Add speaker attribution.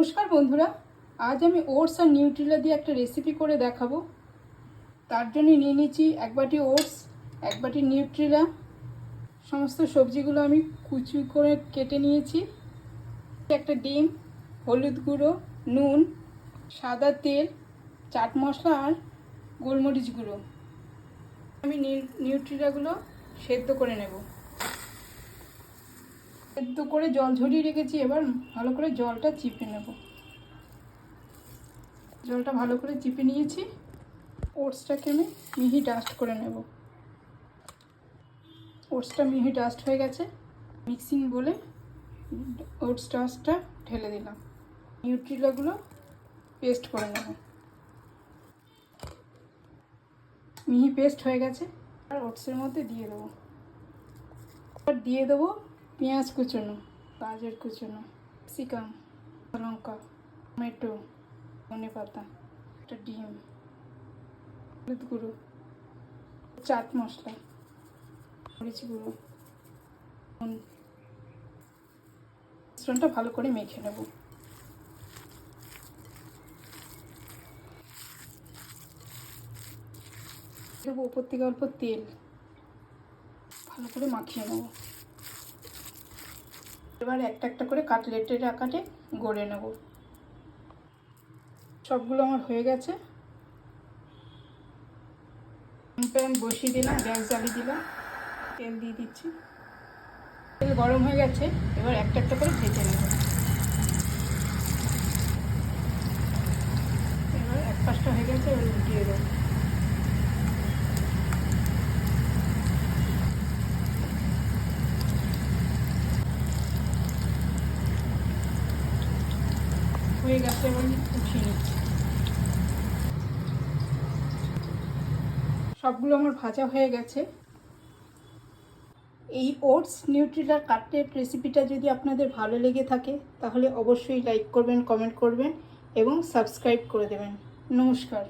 Speaker 1: নমস্কার বন্ধুরা, আজ আমি ওটস আর নিউট্রিলা দিয়ে একটা রেসিপি করে দেখাবো। তার জন্য নিয়ে নিয়েছি 1 বাটি ওটস, 1 বাটি নিউট্রিলা। সমস্ত সবজিগুলো আমি কুচি করে কেটে নিয়েছি। একটা ডিম, হলুদ গুঁড়ো, নুন, সাদা তেল, চাট মশলা আর গোলমরিচ গুঁড়ো। আমি নিউট্রিলাগুলো সেদ্ধ করে নেব। সেদ্ধ করে জল ঝরিয়ে রেখেছি, এবার ভালো করে জলটা চিপে নেব। জলটা ভালো করে চিপে নিয়েছি। ওটসটাকে আমি মিহি ডাস্ট করে নেব। ওটসটা মিহি ডাস্ট হয়ে গেছে, মিক্সিং বলে ওটস ডাস্টটা ঢেলে দিলাম। নিউট্রিলাগুলো পেস্ট করে নেব। মিহি পেস্ট হয়ে গেছে, আর ওটসের মধ্যে দিয়ে দেবো। আর দিয়ে দেবো পেঁয়াজ কুচোনো, গাজর কুচোনো, ক্যাপসিকাম, লঙ্কা, টমেটো, ধনে পাতা, একটা ডিম, হলুদ গুঁড়ো, চাট মশলা, মরিচ গুঁড়ো, মিশ্রণটা ভালো করে মেখে নেব। দেবো উপর থেকে অল্প তেল, ভালো করে মাখিয়ে নেব। এবার একটা একটা করে কাটলেটের আকারে গড়ে নেব। সবগুলো আমার হয়ে গেছে। প্যান বসিয়ে দিলাম, গ্যাস জ্বালিয়ে দিলাম, তেল দিয়ে দিচ্ছি। তেল গরম হয়ে গেছে, এবার একটা একটা করে ভেজে নেব। এবার এক পাশটা হয়ে গেছে, এবার উল্টিয়ে দেবো। হয়ে গেছে, এবার উঠিয়ে নিচ্ছি। সবগুলো আমার ভাজা হয়ে গেছে। এই ওটস নিউট্রিলার কাটলেট রেসিপিটা যদি আপনাদের ভালো লেগে থাকে তাহলে অবশ্যই লাইক করবেন, কমেন্ট করবেন এবং সাবস্ক্রাইব করে দেবেন। নমস্কার।